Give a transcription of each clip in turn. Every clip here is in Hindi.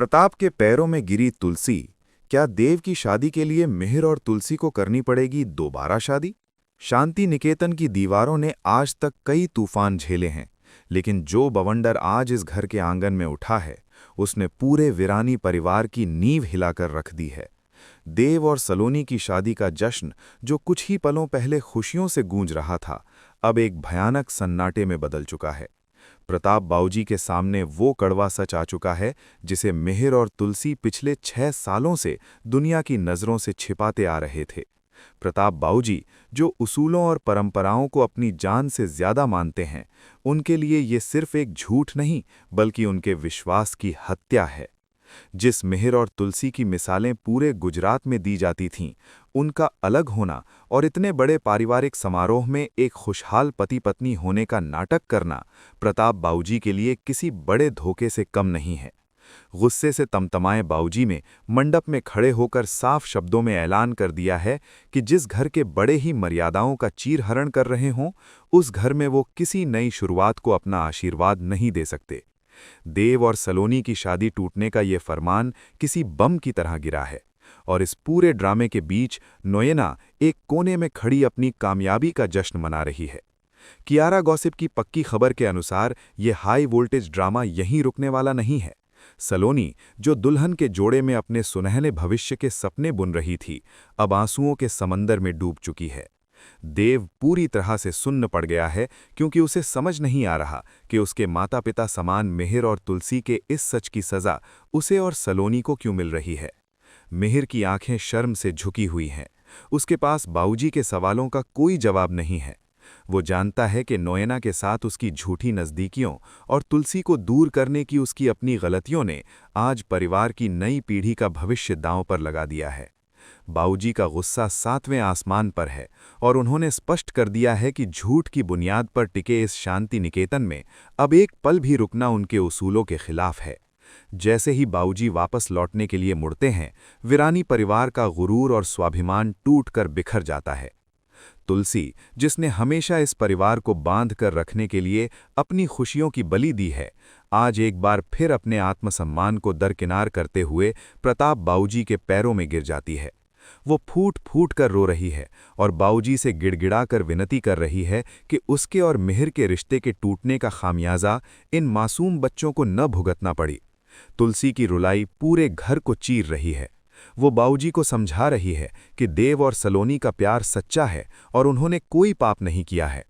प्रताप के पैरों में गिरी तुलसी। क्या देव की शादी के लिए मिहिर और तुलसी को करनी पड़ेगी दोबारा शादी? शांति निकेतन की दीवारों ने आज तक कई तूफान झेले हैं, लेकिन जो बवंडर आज इस घर के आंगन में उठा है, उसने पूरे वीरानी परिवार की नींव हिलाकर रख दी है। देव और सलोनी की शादी का जश्न, जो कुछ ही पलों पहले खुशियों से गूंज रहा था, अब एक भयानक सन्नाटे में बदल चुका है। प्रताप बाऊजी के सामने वो कड़वा सच आ चुका है जिसे मिहिर और तुलसी पिछले 6 सालों से दुनिया की नज़रों से छिपाते आ रहे थे। प्रताप बाऊजी, जो उसूलों और परंपराओं को अपनी जान से ज्यादा मानते हैं, उनके लिए ये सिर्फ एक झूठ नहीं बल्कि उनके विश्वास की हत्या है। जिस मिहिर और तुलसी की मिसालें पूरे गुजरात में दी जाती थीं, उनका अलग होना और इतने बड़े पारिवारिक समारोह में एक खुशहाल पति पत्नी होने का नाटक करना प्रताप बाऊजी के लिए किसी बड़े धोखे से कम नहीं है। गुस्से से तमतमाए बाऊजी में मंडप में खड़े होकर साफ शब्दों में ऐलान कर दिया है कि जिस घर के बड़े ही मर्यादाओं का चीरहरण कर रहे हों, उस घर में वो किसी नई शुरुआत को अपना आशीर्वाद नहीं दे सकते। देव और सलोनी की शादी टूटने का ये फरमान किसी बम की तरह गिरा है, और इस पूरे ड्रामे के बीच नोएना एक कोने में खड़ी अपनी कामयाबी का जश्न मना रही है। कियारा गॉसिप की पक्की खबर के अनुसार ये हाई वोल्टेज ड्रामा यहीं रुकने वाला नहीं है। सलोनी, जो दुल्हन के जोड़े में अपने सुनहले भविष्य के सपने बुन रही थी, अब आंसुओं के समंदर में डूब चुकी है। देव पूरी तरह से सुन्न पड़ गया है, क्योंकि उसे समझ नहीं आ रहा कि उसके माता पिता समान मिहिर और तुलसी के इस सच की सज़ा उसे और सलोनी को क्यों मिल रही है। मिहिर की आंखें शर्म से झुकी हुई हैं। उसके पास बाऊजी के सवालों का कोई जवाब नहीं है। वो जानता है कि नोएना के साथ उसकी झूठी नज़दीकियों और तुलसी को दूर करने की उसकी अपनी गलतियों ने आज परिवार की नई पीढ़ी का भविष्य दांव पर लगा दिया है। बाऊजी का गुस्सा 7वें आसमान पर है, और उन्होंने स्पष्ट कर दिया है कि झूठ की बुनियाद पर टिके इस शांति निकेतन में अब एक पल भी रुकना उनके उसूलों के खिलाफ है। जैसे ही बाऊजी वापस लौटने के लिए मुड़ते हैं, वीरानी परिवार का गुरूर और स्वाभिमान टूटकर बिखर जाता है। तुलसी, जिसने हमेशा इस परिवार को बांध कर रखने के लिए अपनी खुशियों की बलि दी है, आज एक बार फिर अपने आत्मसम्मान को दरकिनार करते हुए प्रताप बाऊजी के पैरों में गिर जाती है। वो फूट फूट कर रो रही है और बाऊजी से गिड़गिड़ा कर विनती कर रही है कि उसके और मिहिर के रिश्ते के टूटने का खामियाजा इन मासूम बच्चों को न भुगतना पड़ी। तुलसी की रुलाई पूरे घर को चीर रही है। वो बाऊजी को समझा रही है कि देव और सलोनी का प्यार सच्चा है और उन्होंने कोई पाप नहीं किया है,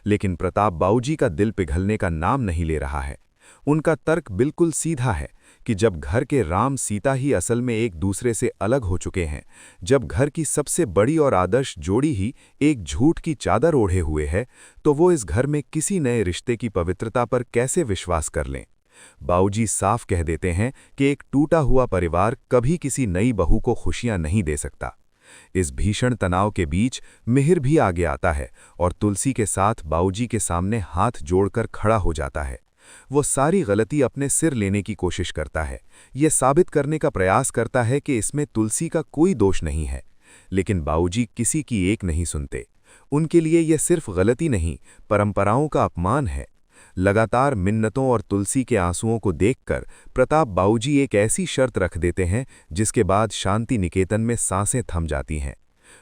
लेकिन प्रताप बाऊजी का दिल पिघलने का नाम नहीं ले रहा है। उनका तर्क बिल्कुल सीधा है कि जब घर के राम सीता ही असल में एक दूसरे से अलग हो चुके हैं, जब घर की सबसे बड़ी और आदर्श जोड़ी ही एक झूठ की चादर ओढ़े हुए है, तो वो इस घर में किसी नए रिश्ते की पवित्रता पर कैसे विश्वास कर लें। बाऊजी साफ कह देते हैं कि एक टूटा हुआ परिवार कभी किसी नई बहू को खुशियां नहीं दे सकता। इस भीषण तनाव के बीच मिहिर भी आगे आता है और तुलसी के साथ बाऊजी के सामने हाथ जोड़कर खड़ा हो जाता है। वो सारी गलती अपने सिर लेने की कोशिश करता है, ये साबित करने का प्रयास करता है कि इसमें तुलसी का कोई दोष नहीं है, लेकिन बाऊजी किसी की एक नहीं सुनते। उनके लिए यह सिर्फ गलती नहीं, परंपराओं का अपमान है। लगातार मिन्नतों और तुलसी के आंसुओं को देखकर प्रताप बाऊजी एक ऐसी शर्त रख देते हैं जिसके बाद शांति निकेतन में सांसें थम जाती हैं।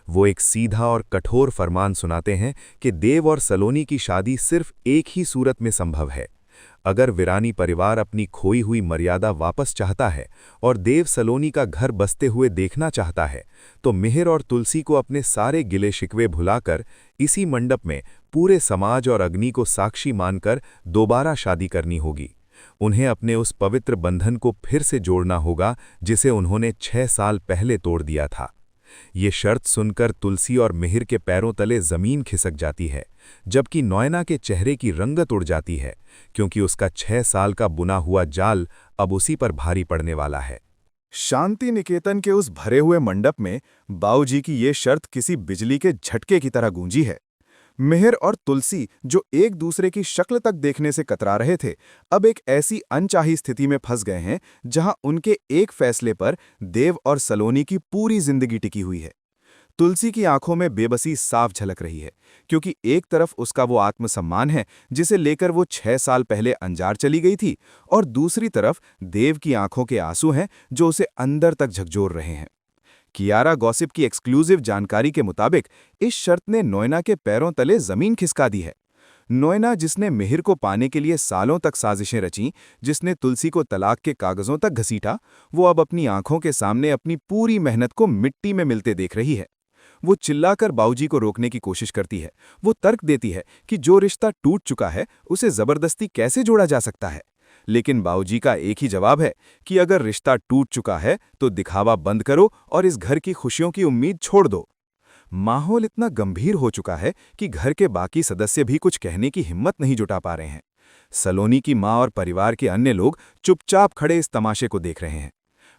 वो एक सीधा और कठोर फरमान सुनाते हैं कि देव और सलोनी की शादी सिर्फ एक ही सूरत में संभव है। अगर वीरानी परिवार अपनी खोई हुई मर्यादा वापस चाहता है और देव सलोनी का घर बसते हुए देखना चाहता है, तो मिहिर और तुलसी को अपने सारे गिले शिकवे भुलाकर इसी मंडप में पूरे समाज और अग्नि को साक्षी मानकर दोबारा शादी करनी होगी। उन्हें अपने उस पवित्र बंधन को फिर से जोड़ना होगा जिसे उन्होंने 6 साल पहले तोड़ दिया था। ये शर्त सुनकर तुलसी और मिहिर के पैरों तले जमीन खिसक जाती है, जबकि नोएना के चेहरे की रंगत उड़ जाती है, क्योंकि उसका 6 साल का बुना हुआ जाल अब उसी पर भारी पड़ने वाला है। शांति निकेतन के उस भरे हुए मंडप में बाऊजी की ये शर्त किसी बिजली के झटके की तरह गूंजी है। मिहिर और तुलसी, जो एक दूसरे की शक्ल तक देखने से कतरा रहे थे, अब एक ऐसी अनचाही स्थिति में फंस गए हैं जहां उनके एक फैसले पर देव और सलोनी की पूरी जिंदगी टिकी हुई है। तुलसी की आंखों में बेबसी साफ झलक रही है, क्योंकि एक तरफ उसका वो आत्मसम्मान है जिसे लेकर वो 6 साल पहले अंजार चली गई थी, और दूसरी तरफ देव की आंखों के आंसू हैं जो उसे अंदर तक झकझोर रहे हैं। कियारा गॉसिप की एक्सक्लूसिव जानकारी के मुताबिक इस शर्त ने नोएना के पैरों तले जमीन खिसका दी है। नोएना, जिसने मिहिर को पाने के लिए सालों तक साजिशें रचीं, जिसने तुलसी को तलाक के कागजों तक घसीटा, वो अब अपनी आंखों के सामने अपनी पूरी मेहनत को मिट्टी में मिलते देख रही है। वो चिल्लाकर बाऊजी को रोकने की कोशिश करती है। वो तर्क देती है कि जो रिश्ता टूट चुका है उसे जबरदस्ती कैसे जोड़ा जा सकता है। लेकिन बाऊजी का एक ही जवाब है कि अगर रिश्ता टूट चुका है तो दिखावा बंद करो और इस घर की खुशियों की उम्मीद छोड़ दो। माहौल इतना गंभीर हो चुका है कि घर के बाकी सदस्य भी कुछ कहने की हिम्मत नहीं जुटा पा रहे हैं। सलोनी की मां और परिवार के अन्य लोग चुपचाप खड़े इस तमाशे को देख रहे हैं।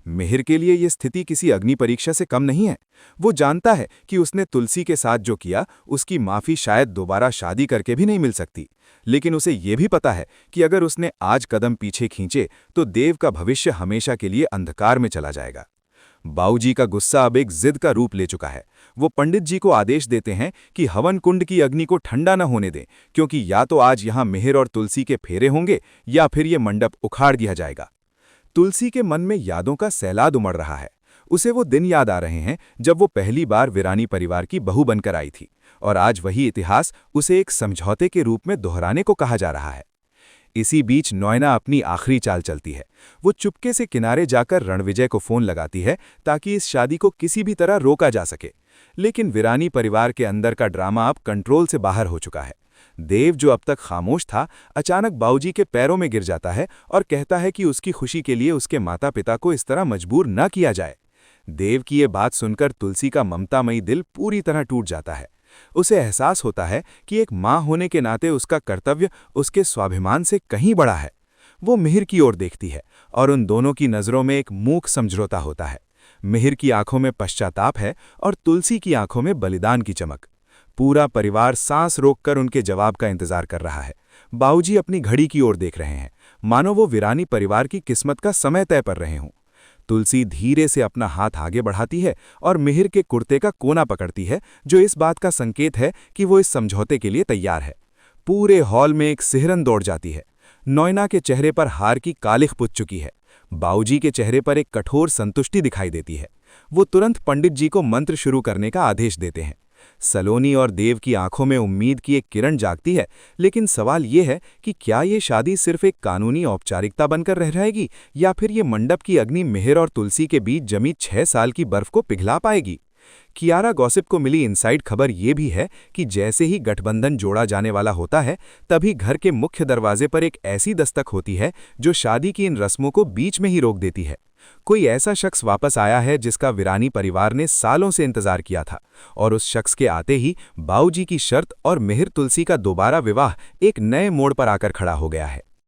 मिहिर के लिए यह स्थिति किसी अग्नि परीक्षा से कम नहीं है। वो जानता है कि उसने तुलसी के साथ जो किया उसकी माफी शायद दोबारा शादी करके भी नहीं मिल सकती, लेकिन उसे यह भी पता है कि अगर उसने आज कदम पीछे खींचे तो देव का भविष्य हमेशा के लिए अंधकार में चला जाएगा। बाऊजी का गुस्सा अब एक जिद का रूप ले चुका है। वो पंडित जी को आदेश देते हैं कि हवन कुंड की अग्नि को ठंडा न होने दें, क्योंकि या तो आज यहां मिहिर और तुलसी के फेरे होंगे या फिर ये मंडप उखाड़ दिया जाएगा। तुलसी के मन में यादों का सैलाब उमड़ रहा है। उसे वो दिन याद आ रहे हैं जब वो पहली बार वीरानी परिवार की बहू बनकर आई थी, और आज वही इतिहास उसे एक समझौते के रूप में दोहराने को कहा जा रहा है। इसी बीच नोएना अपनी आखिरी चाल चलती है। वो चुपके से किनारे जाकर रणविजय को फोन लगाती है ताकि इस शादी को किसी भी तरह रोका जा सके। लेकिन वीरानी परिवार के अंदर का ड्रामा अब कंट्रोल से बाहर हो चुका है। देव, जो अब तक खामोश था, अचानक बाऊजी के पैरों में गिर जाता है और कहता है कि उसकी खुशी के लिए उसके माता पिता को इस तरह मजबूर न किया जाए। देव की ये बात सुनकर तुलसी का ममतामयी दिल पूरी तरह टूट जाता है। उसे एहसास होता है कि एक मां होने के नाते उसका कर्तव्य उसके स्वाभिमान से कहीं बड़ा है। वो मिहिर की ओर देखती है और उन दोनों की नज़रों में एक मूक समझौता होता है। मिहिर की आंखों में पश्चाताप है और तुलसी की आंखों में बलिदान की चमक। पूरा परिवार सांस रोककर उनके जवाब का इंतजार कर रहा है। बाऊजी अपनी घड़ी की ओर देख रहे हैं, मानो वो वीरानी परिवार की किस्मत का समय तय कर रहे हों। तुलसी धीरे से अपना हाथ आगे बढ़ाती है और मिहिर के कुर्ते का कोना पकड़ती है, जो इस बात का संकेत है कि वो इस समझौते के लिए तैयार है। पूरे हॉल में एक सिहरन दौड़ जाती है। नोएना के चेहरे पर हार की कालिख पुत चुकी है। बाऊजी के चेहरे पर एक कठोर संतुष्टि दिखाई देती है। वो तुरंत पंडित जी को मंत्र शुरू करने का आदेश देते हैं। सलोनी और देव की आंखों में उम्मीद की एक किरण जागती है, लेकिन सवाल ये है कि क्या ये शादी सिर्फ एक कानूनी औपचारिकता बनकर रह जाएगी या फिर ये मंडप की अग्नि मिहिर और तुलसी के बीच जमी 6 साल की बर्फ को पिघला पाएगी। कियारा गॉसिप को मिली इनसाइड खबर ये भी है कि जैसे ही गठबंधन जोड़ा जाने वाला होता है, तभी घर के मुख्य दरवाजे पर एक ऐसी दस्तक होती है जो शादी की इन रस्मों को बीच में ही रोक देती है। कोई ऐसा शख्स वापस आया है जिसका वीरानी परिवार ने सालों से इंतजार किया था, और उस शख्स के आते ही बाऊजी की शर्त और मिहिर तुलसी का दोबारा विवाह एक नए मोड़ पर आकर खड़ा हो गया है।